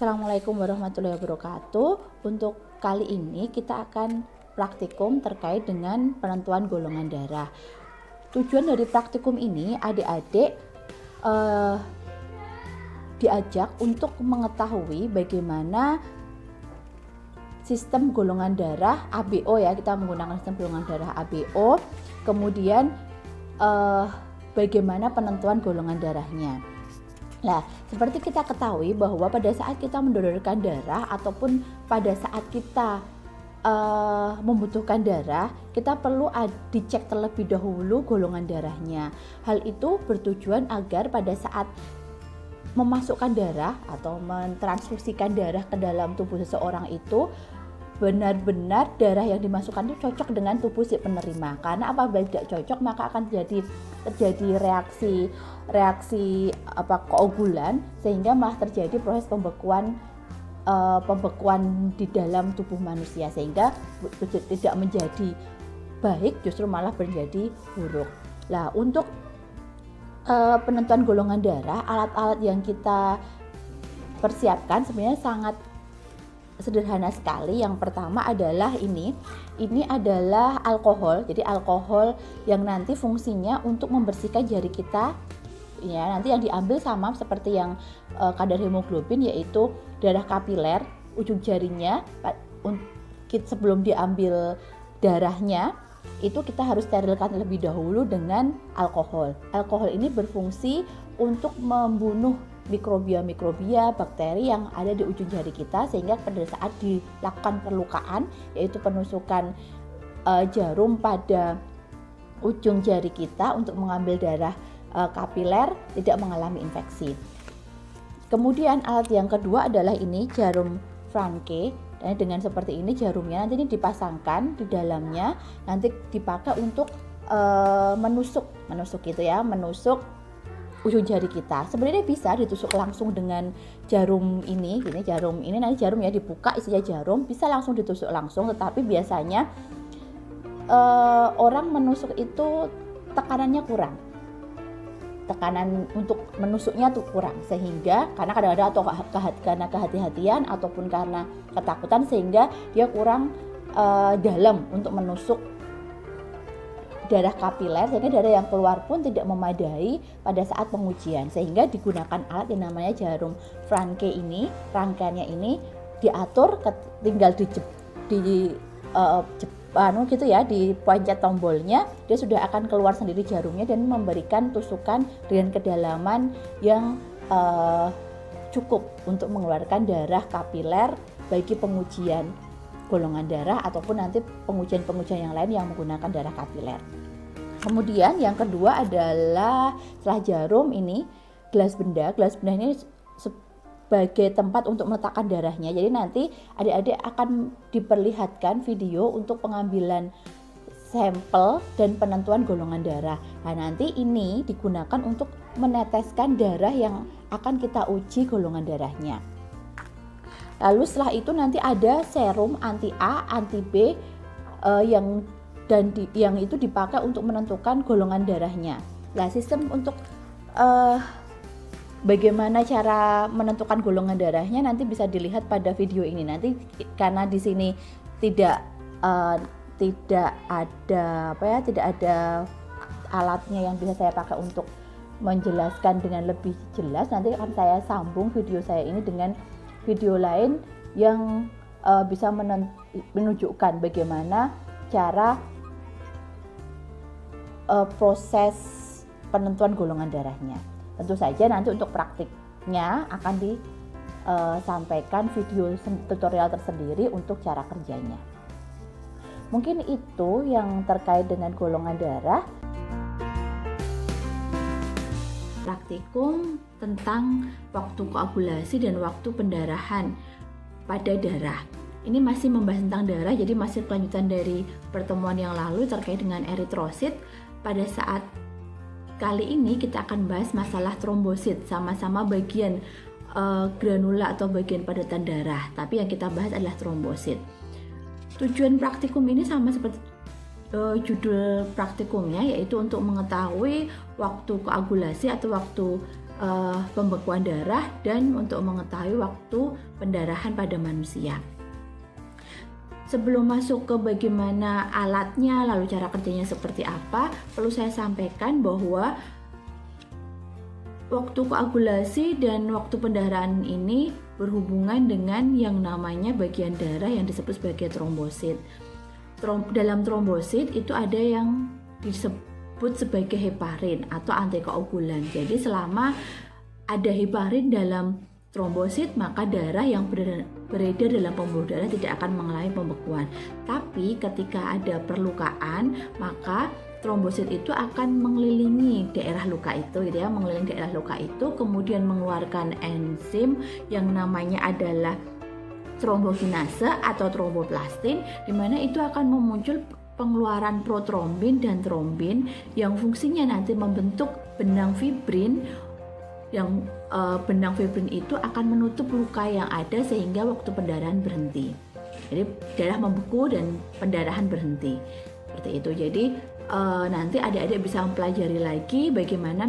Assalamualaikum warahmatullahi wabarakatuh. Untuk kali ini kita akan praktikum terkait dengan penentuan golongan darah. Tujuan dari praktikum ini adik-adik diajak untuk mengetahui bagaimana sistem golongan darah ABO ya, kita menggunakan sistem golongan darah ABO. Kemudian bagaimana penentuan golongan darahnya. Nah, seperti kita ketahui bahwa pada saat kita mendonorkan darah ataupun pada saat kita membutuhkan darah, kita perlu dicek terlebih dahulu golongan darahnya. Hal itu bertujuan agar pada saat memasukkan darah atau mentransfusikan darah ke dalam tubuh seseorang itu benar-benar darah yang dimasukkan itu cocok dengan tubuh si penerima. Karena apabila tidak cocok maka akan terjadi reaksi koagulan, sehingga malah terjadi proses pembekuan di dalam tubuh manusia, sehingga tidak menjadi baik, justru malah menjadi buruk. Nah, untuk penentuan golongan darah, alat-alat yang kita persiapkan sebenarnya sangat sederhana sekali. Yang pertama adalah ini adalah alkohol. Jadi alkohol yang nanti fungsinya untuk membersihkan jari kita ya. Nanti yang diambil sama seperti yang kadar hemoglobin, yaitu darah kapiler ujung jarinya. Sebelum diambil darahnya itu kita harus sterilkan lebih dahulu dengan alkohol. Alkohol ini berfungsi untuk membunuh mikrobia, bakteri yang ada di ujung jari kita, sehingga pada saat dilakukan perlukaan, yaitu penusukan jarum pada ujung jari kita untuk mengambil darah kapiler, tidak mengalami infeksi. Kemudian alat yang kedua adalah ini jarum Franke. Dan dengan seperti ini jarumnya nanti ini dipasangkan di dalamnya, nanti dipakai untuk menusuk gitu ya, menusuk ujung jari kita. Sebenarnya bisa ditusuk langsung dengan jarum ini, nanti jarum ya dibuka isinya jarum, bisa langsung ditusuk langsung. Tetapi biasanya orang menusuk itu tekanannya kurang, tekanan untuk menusuknya tuh kurang, sehingga karena kadang-kadang atau karena kehati-hatian ataupun karena ketakutan, sehingga dia kurang dalam untuk menusuk darah kapiler, sehingga darah yang keluar pun tidak memadai pada saat pengujian, sehingga digunakan alat yang namanya jarum Franke ini. Rangkaiannya ini diatur, tinggal gitu ya, dipencet tombolnya, dia sudah akan keluar sendiri jarumnya dan memberikan tusukan dengan kedalaman yang cukup untuk mengeluarkan darah kapiler bagi pengujian golongan darah ataupun nanti pengujian yang lain yang menggunakan darah kapiler. Kemudian yang kedua adalah setelah jarum ini gelas benda ini sebagai tempat untuk meletakkan darahnya. Jadi nanti adik-adik akan diperlihatkan video untuk pengambilan sampel dan penentuan golongan darah. Nah, nanti ini digunakan untuk meneteskan darah yang akan kita uji golongan darahnya. Lalu setelah itu nanti ada serum anti A, anti B yang itu dipakai untuk menentukan golongan darahnya. Nah, sistem untuk bagaimana cara menentukan golongan darahnya nanti bisa dilihat pada video ini. Nanti karena di sini tidak ada alatnya yang bisa saya pakai untuk menjelaskan dengan lebih jelas, nanti akan saya sambung video saya ini dengan video lain yang bisa menunjukkan bagaimana cara proses penentuan golongan darahnya. Tentu saja nanti untuk praktiknya akan disampaikan video tutorial tersendiri untuk cara kerjanya. Mungkin itu yang terkait dengan golongan darah. Praktikum tentang waktu koagulasi dan waktu pendarahan pada darah. Ini masih membahas tentang darah, jadi masih kelanjutan dari pertemuan yang lalu terkait dengan eritrosit. Pada saat kali ini kita akan bahas masalah trombosit, sama-sama bagian granula atau bagian padatan darah, tapi yang kita bahas adalah trombosit. Tujuan praktikum ini sama seperti judul praktikumnya, yaitu untuk mengetahui waktu koagulasi atau waktu pembekuan darah dan untuk mengetahui waktu pendarahan pada manusia. Sebelum masuk ke bagaimana alatnya, lalu cara kerjanya seperti apa, perlu saya sampaikan bahwa waktu koagulasi dan waktu pendarahan ini berhubungan dengan yang namanya bagian darah yang disebut sebagai trombosit. Dalam trombosit itu ada yang disebut sebagai heparin atau antikoagulan. Jadi selama ada heparin dalam trombosit, maka darah yang beredar dalam pembuluh darah tidak akan mengalami pembekuan. Tapi ketika ada perlukaan, maka trombosit itu akan mengelilingi daerah luka itu, gitu ya, mengelilingi daerah luka itu, kemudian mengeluarkan enzim yang namanya adalah trombokinase atau tromboplastin, di mana itu akan memuncul pengeluaran protrombin dan trombin yang fungsinya nanti membentuk benang fibrin, yang benang fibrin itu akan menutup luka yang ada sehingga waktu pendarahan berhenti. Jadi darah membeku dan pendarahan berhenti. Seperti itu. Jadi nanti adik-adik bisa mempelajari lagi bagaimana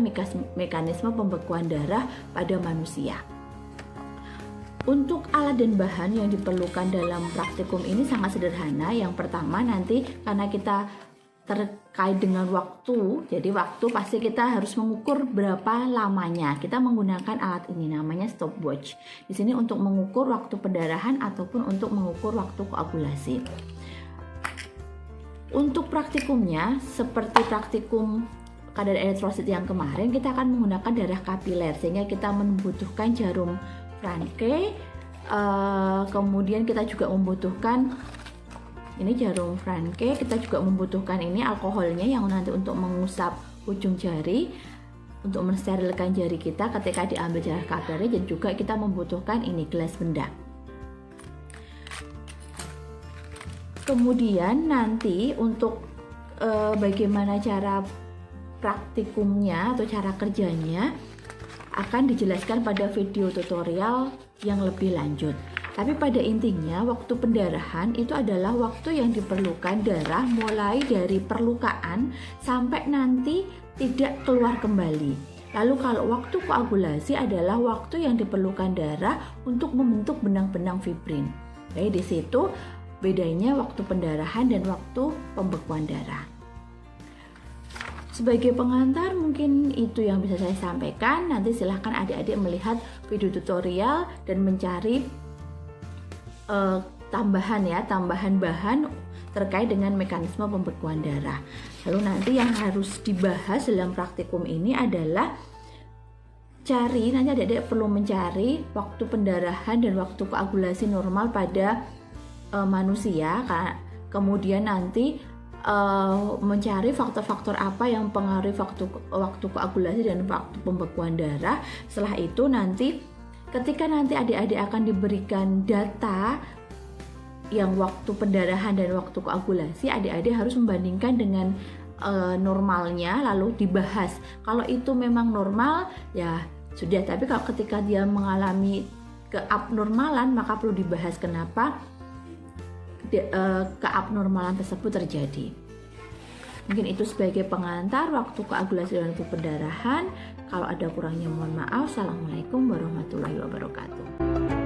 mekanisme pembekuan darah pada manusia. Untuk alat dan bahan yang diperlukan dalam praktikum ini sangat sederhana. Yang pertama nanti karena kita terkait dengan waktu, jadi waktu pasti kita harus mengukur berapa lamanya. Kita menggunakan alat ini namanya stopwatch. Di sini untuk mengukur waktu pendarahan ataupun untuk mengukur waktu koagulasi. Untuk praktikumnya seperti praktikum kadar eritrosit yang kemarin, kita akan menggunakan darah kapiler sehingga kita membutuhkan jarum Franke, kemudian kita juga membutuhkan ini jarum Franke, kita juga membutuhkan ini alkoholnya yang nanti untuk mengusap ujung jari, untuk mensterilkan jari kita ketika diambil darah kapiler, dan juga kita membutuhkan ini gelas benda. Kemudian nanti untuk bagaimana cara praktikumnya atau cara kerjanya akan dijelaskan pada video tutorial yang lebih lanjut. Tapi pada intinya waktu pendarahan itu adalah waktu yang diperlukan darah mulai dari perlukaan sampai nanti tidak keluar kembali. Lalu kalau waktu koagulasi adalah waktu yang diperlukan darah untuk membentuk benang-benang fibrin. Jadi di situ bedanya waktu pendarahan dan waktu pembekuan darah. Sebagai pengantar mungkin itu yang bisa saya sampaikan. Nanti silahkan adik-adik melihat video tutorial dan mencari tambahan bahan terkait dengan mekanisme pembekuan darah. Lalu nanti yang harus dibahas dalam praktikum ini adalah nanti adik-adik perlu mencari waktu pendarahan dan waktu koagulasi normal pada manusia. Kemudian nanti mencari faktor-faktor apa yang mempengaruhi waktu koagulasi dan waktu pembekuan darah. Setelah itu nanti ketika nanti adik-adik akan diberikan data yang waktu pendarahan dan waktu koagulasi, adik-adik harus membandingkan dengan normalnya lalu dibahas. Kalau itu memang normal ya sudah, tapi kalau ketika dia mengalami keabnormalan maka perlu dibahas kenapa keabnormalan tersebut terjadi. Mungkin itu sebagai pengantar waktu koagulasi dan waktu pendarahan. Kalau ada kurangnya mohon maaf. Assalamualaikum warahmatullahi wabarakatuh.